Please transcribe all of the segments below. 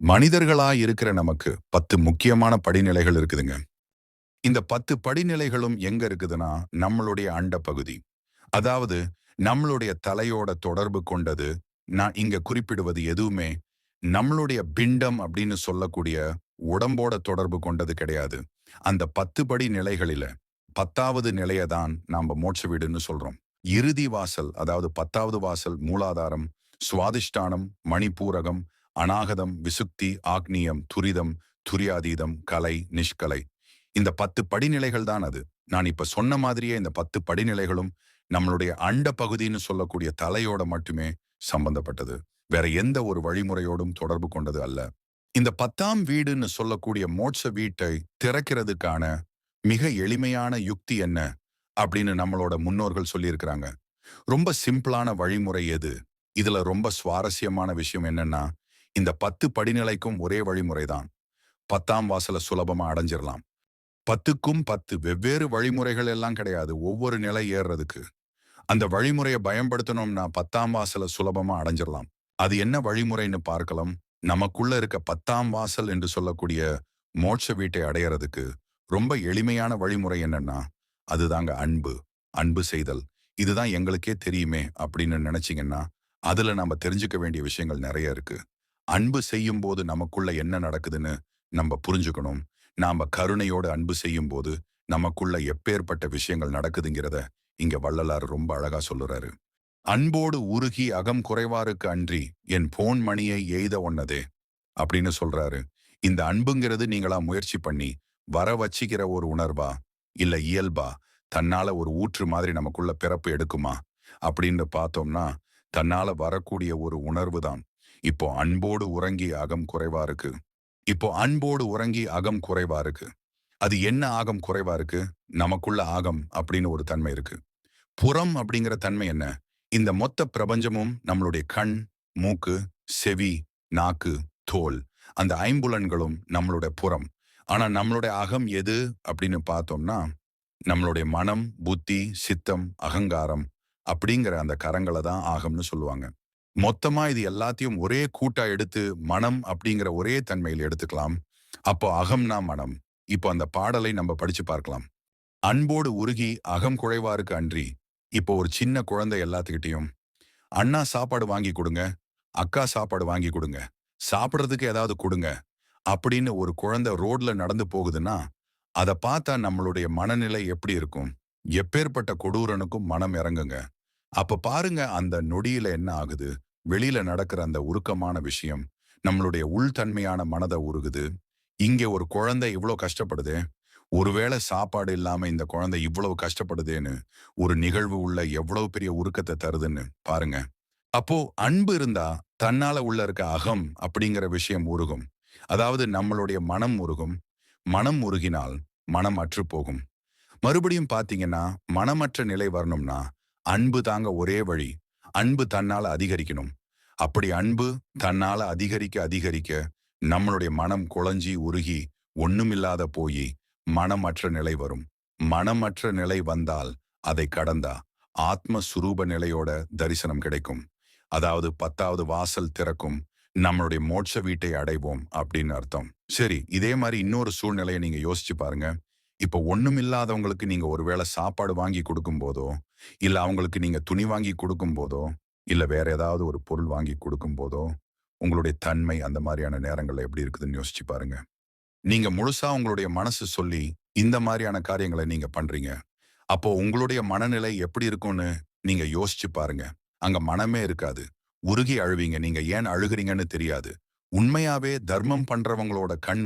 மனிதர்களா இருக்கிற நமக்கு 10 முக்கியமான படிநிலைகள் இருக்குதுங்க. இந்த 10 படிநிலைகளும் எங்க இருக்குதுன்னா, நம்மளுடைய அண்ட பகுதி. அதாவது நம்மளுடைய தலையோட தொடர்பு கொண்டது. நான் இங்க குறிப்பிடுவது எதுவுமே நம்மளுடைய பிண்டம் அப்படின்னு சொல்லக்கூடிய உடம்போட தொடர்பு கொண்டது கிடையாது. அந்த 10 படி நிலைகளில 10வது நிலைய தான் நாம மோட்ச வீடுன்னு சொல்றோம். இறுதி வாசல், அதாவது 10வது வாசல் மூலாதாரம், சுவாதிஷ்டானம், மணிப்பூரகம், அநாகதம், விசுக்தி, ஆக்னியம், துரிதம், துரியாதீதம், கலை, நிஷ்கலை. இந்த 10 படிநிலைகள் தான் அது. நான் இப்ப சொன்ன மாதிரியே இந்த 10 படிநிலைகளும் நம்மளுடைய அண்ட பகுதின்னு சொல்லக்கூடிய தலையோட மட்டுமே சம்பந்தப்பட்டது. வேற எந்த ஒரு வழிமுறையோடும் தொடர்பு கொண்டது அல்ல. இந்த 10ஆம் வீடுன்னு சொல்லக்கூடிய மோட்ச வீட்டை திறக்கிறதுக்கான மிக எளிமையான யுக்தி என்ன அப்படின்னு நம்மளோட முன்னோர்கள் சொல்லியிருக்கிறாங்க. ரொம்ப சிம்பிளான வழிமுறை எது? இதுல ரொம்ப சுவாரஸ்யமான விஷயம் என்னன்னா, இந்த 10 படிநிலைக்கும் ஒரே வழிமுறை தான். 10ஆம் வாசல சுலபமா அடைஞ்சிரலாம். 10க்கும் 10 வெவ்வேறு வழிமுறைகள் எல்லாம் கிடையாது. ஒவ்வொரு நிலை ஏறுறதுக்கு. அந்த வழிமுறைய பயன்படுத்தணும்னா 10ஆம் வாசல சுலபமா அடைஞ்சிரலாம். அது என்ன வழிமுறைன்னு பார்க்கலாம். நமக்குள்ள இருக்க 10ஆம் வாசல் என்று சொல்லக்கூடிய மோட்ச வீட்டை அடையறதுக்கு ரொம்ப எளிமையான வழிமுறை என்னன்னா, அதுதாங்க அன்பு. அன்பு செய்தல். இதுதான் எங்களுக்கே தெரியுமே அப்படின்னு நினைச்சீங்கன்னா, அதுல நாம தெரிஞ்சுக்க வேண்டிய விஷயங்கள் நெறைய இருக்கு. அன்பு செய்யும்போது நமக்குள்ள என்ன நடக்குதுன்னு நம்ம புரிஞ்சுக்கணும். நாம கருணையோடு அன்பு செய்யும்போது நமக்குள்ள எப்பேற்பட்ட விஷயங்கள் நடக்குதுங்கிறத இங்க வள்ளலார் ரொம்ப அழகா சொல்லுறாரு. அன்போடு உருகி அகம் குறைவாருக்கு அன்றி என் போன் மணியை எய்த ஒன்னதே அப்படின்னு சொல்றாரு. இந்த அன்புங்கிறது நீங்களா முயற்சி பண்ணி வர வச்சிக்கிற ஒரு உணர்வா, இல்ல இயல்பா, தன்னால ஒரு ஊற்று மாதிரி நமக்குள்ள பிறப்பு எடுக்குமா அப்படின்னு பார்த்தோம்னா, தன்னால வரக்கூடிய ஒரு உணர்வு தான். இப்போ அன்போடு உறங்கி அகம் குறைவா இருக்கு. இப்போ அன்போடு உறங்கி அகம் குறைவா இருக்கு. அது என்ன ஆகம் குறைவா இருக்கு? நமக்குள்ள ஆகம் அப்படின்னு ஒரு தன்மை இருக்கு. புறம் அப்படிங்கிற தன்மை என்ன? இந்த மொத்த பிரபஞ்சமும் நம்மளுடைய கண், மூக்கு, செவி, நாக்கு, தோல், அந்த ஐம்புலன்களும் நம்மளுடைய புறம். ஆனா நம்மளுடைய அகம் எது அப்படின்னு பார்த்தோம்னா, நம்மளுடைய மனம், புத்தி, சித்தம், அகங்காரம் அப்படிங்கிற அந்த கரங்களை தான் ஆகம்னு சொல்லுவாங்க. மொத்தமா இது எல்லாத்தையும் ஒரே கூட்டா எடுத்து மனம் அப்படிங்கிற ஒரே தன்மையில் எடுத்துக்கலாம். அப்போ அகம்னா மனம். இப்போ அந்த பாடலை நம்ம படிச்சு பார்க்கலாம். அன்போடு உருகி அகம் குழைவாருக்கு அன்றி. இப்போ ஒரு சின்ன குழந்தை எல்லாத்துக்கிட்டையும் அண்ணா சாப்பாடு வாங்கி கொடுங்க, அக்கா சாப்பாடு வாங்கி கொடுங்க, சாப்பிடுறதுக்கு ஏதாவது கொடுங்க அப்படின்னு ஒரு குழந்தை ரோட்ல நடந்து போகுதுன்னா, அதை பார்த்தா நம்மளுடைய மனநிலை எப்படி இருக்கும்? எப்பேற்பட்ட கொடூரனுக்கும் மனம் இறங்குங்க. அப்ப பாருங்க அந்த நொடியில என்ன ஆகுது? வெளியில நடக்கிற அந்த உருக்கமான விஷயம் நம்மளுடைய உள்தன்மையான மனதை உருகுது. இங்கே ஒரு குழந்தை இவ்வளோ கஷ்டப்படுதே, ஒருவேளை சாப்பாடு இல்லாம இந்த குழந்தை இவ்வளவு கஷ்டப்படுதேன்னு ஒரு நிகழ்வு உள்ள எவ்வளவு பெரிய உருக்கத்தை தருதுன்னு பாருங்க. அப்போ அன்பு இருந்தா தன்னால உள்ள இருக்க அகம் அப்படிங்கிற விஷயம் உருகும். அதாவது நம்மளுடைய மனம் உருகும். மனம் உருகினால் மனம் அற்று போகும். மறுபடியும் பாத்தீங்கன்னா, மனமற்ற நிலை வரணும்னா அன்பு தாங்க ஒரே வழி. அன்பு தன்னால அதிகரிக்கணும். அப்படி அன்பு தன்னால அதிகரிக்க அதிகரிக்க நம்மளுடைய மனம் குழஞ்சி உருகி ஒண்ணுமில்லாத போய் மனமற்ற நிலை வரும். மனமற்ற நிலை வந்தால் அதை கடந்தா ஆத்ம சுரூப நிலையோட தரிசனம் கிடைக்கும். அதாவது 10வது வாசல் திறக்கும். நம்மளுடைய மோட்ச வீட்டை அடைவோம் அப்படின்னு அர்த்தம். சரி, இதே மாதிரி இன்னொரு சூழ்நிலையை நீங்க யோசிச்சு பாருங்க. இப்போ ஒண்ணுமில்லாதவங்களுக்கு நீங்க ஒருவேளை சாப்பாடு வாங்கி கொடுக்கும் போதோ, இல்ல அவங்களுக்கு நீங்க துணி வாங்கி கொடுக்கும் போதோ, இல்ல வேற ஏதாவது ஒரு பொருள் வாங்கி கொடுக்கும் போதோ, உங்களுடைய தன்மை அந்த மாதிரியான நேரங்கள்ல எப்படி இருக்குதுன்னு யோசிச்சு பாருங்க. நீங்க முழுசா உங்களுடைய மனசு சொல்லி இந்த மாதிரியான காரியங்களை நீங்க பண்றீங்க. அப்போ உங்களுடைய மனநிலை எப்படி இருக்கும்னு நீங்க யோசிச்சு பாருங்க. அங்க மனமே இருக்காது. உருகி அழுவீங்க. நீங்க ஏன் அழுகுறீங்கன்னு தெரியாது. உண்மையாவே தர்மம் பண்றவங்களோட கண்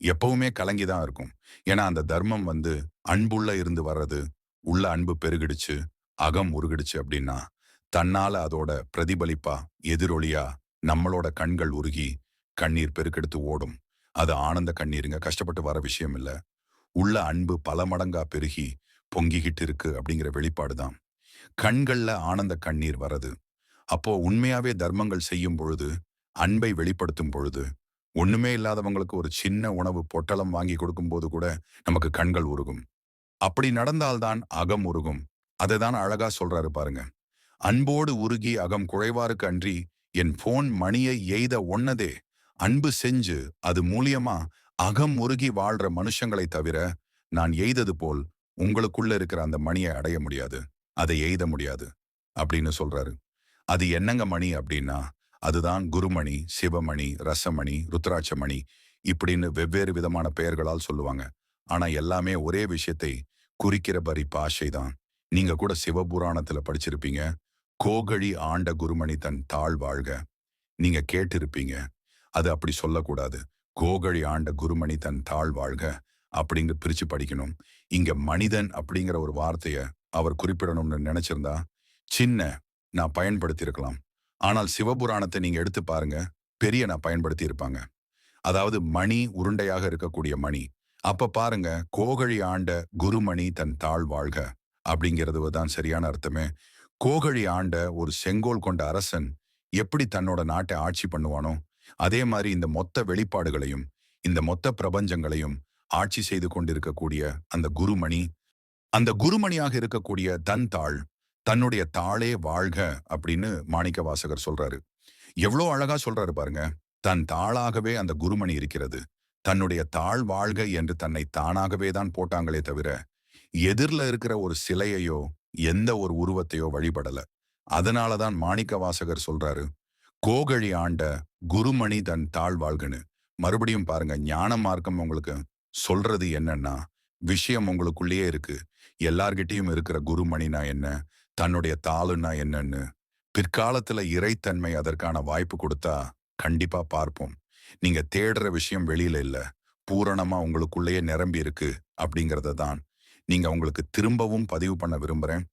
எப்பவுமே கலங்கிதான் இருக்கும். ஏன்னா அந்த தர்மம் அன்புள்ள இருந்து வர்றது. உள்ள அன்பு பெருகிடுச்சு, அகம் உருகிடுச்சு அப்படின்னா, தன்னால அதோட பிரதிபலிப்பா, எதிரொலியா நம்மளோட கண்கள் உருகி கண்ணீர் பெருக்கெடுத்து ஓடும். அது ஆனந்த கண்ணீருங்க. கஷ்டப்பட்டு வர விஷயம் இல்ல. உள்ள அன்பு பல மடங்கா பெருகி பொங்கிக்கிட்டு இருக்கு அப்படிங்கிற வெளிப்பாடு தான். கண்கள்ல ஆனந்த கண்ணீர் வரது. அப்போ உண்மையாவே தர்மங்கள் செய்யும் பொழுது, அன்பை வெளிப்படுத்தும் பொழுது, ஒண்ணுமே இல்லாதவங்களுக்கு ஒரு சின்ன உணவு பொட்டலம் வாங்கி கொடுக்கும்போது கூட நமக்கு கண்கள் உருகும். அப்படி நடந்தால்தான் அகம் உருகும். அதைதான் அழகா சொல்றாரு பாருங்க. அன்போடு உருகி அகம் குழைவாருக்கு அன்றி என் போன் மணியை எய்த ஒன்னதே. அன்பு செஞ்சு அது மூலியமா அகம் உருகி வாழ்ற மனுஷங்களை தவிர நான் எய்தது போல் உங்களுக்குள்ள இருக்கிற அந்த மணியை அடைய முடியாது. அதை எய்த முடியாது அப்படின்னு சொல்றாரு. அது என்னங்க மணி அப்படின்னா, அதுதான் குருமணி, சிவமணி, ரசமணி, ருத்ராட்சமணி இப்படின்னு வெவ்வேறு விதமான பெயர்களால் சொல்லுவாங்க. ஆனா எல்லாமே ஒரே விஷயத்தை குறிக்கிற பரி பாஷை தான். நீங்க கூட சிவபுராணத்துல படிச்சிருப்பீங்க. கோகழி ஆண்ட குருமணி தன் தாழ் வாழ்க. நீங்க கேட்டிருப்பீங்க. அது அப்படி சொல்லக்கூடாது. கோகழி ஆண்ட குருமணி தன் தாழ் வாழ்க அப்படிங்க பிரிச்சு படிக்கணும். இங்க மனிதன் அப்படிங்கிற ஒரு வார்த்தைய அவர் குறிப்பிடணும்னு நினைச்சிருந்தா சின்ன நான் பயன்படுத்தி இருக்கலாம். ஆனால் சிவபுராணத்தை நீங்க எடுத்து பாருங்க. பெரிய நான் பயன்படுத்தி இருப்பாங்க. அதாவது மணி உருண்டையாக இருக்கக்கூடிய மணி. அப்ப பாருங்க கோகழி ஆண்ட குருமணி தன் தாழ் வாழ்க அப்படிங்கிறது தான் சரியான அர்த்தமே. கோகழி ஆண்ட ஒரு செங்கோல் கொண்ட அரசன் எப்படி தன்னோட நாட்டை ஆட்சி பண்ணுவானோ அதே மாதிரி இந்த மொத்த வெளிப்பாடுகளையும் இந்த மொத்த பிரபஞ்சங்களையும் ஆட்சி செய்து கொண்டிருக்கக்கூடிய அந்த குருமணி, அந்த குருமணியாக இருக்கக்கூடிய தன் தாள் தன்னுடைய தாளே வாழ்க அப்படின்னு மாணிக்க வாசகர் சொல்றாரு. எவ்வளோ அழகா சொல்றாரு பாருங்க. தன் தாளாகவே அந்த குருமணி இருக்கிறது. தன்னுடைய தாழ் வாழ்க என்று தன்னை தானாகவே தான் போட்டாங்களே தவிர எதிர்ல இருக்கிற ஒரு சிலையையோ எந்த ஒரு உருவத்தையோ வழிபடல. அதனாலதான் மாணிக்க வாசகர் சொல்றாரு கோகழி ஆண்ட குருமணி தன் தாழ் வாழ்கன்னு. மறுபடியும் பாருங்க ஞான மார்க்கம் உங்களுக்கு சொல்றது என்னன்னா விஷயம் உங்களுக்குள்ளேயே இருக்கு. எல்லார்கிட்டயும் இருக்கிற குருமணினா என்ன, தன்னுடைய தாளுன்னா என்னன்னு பிற்காலத்துல இறைத்தன்மை அதற்கான வாய்ப்பு கொடுத்தா கண்டிப்பா பார்ப்போம். நீங்க தேடுற விஷயம் வெளியில இல்ல, பூரணமா உங்களுக்குள்ளேயே நிரம்பி இருக்கு அப்படிங்கறத தான் நீங்க உங்களுக்கு திரும்பவும் பதிவு பண்ண விரும்புறேன்.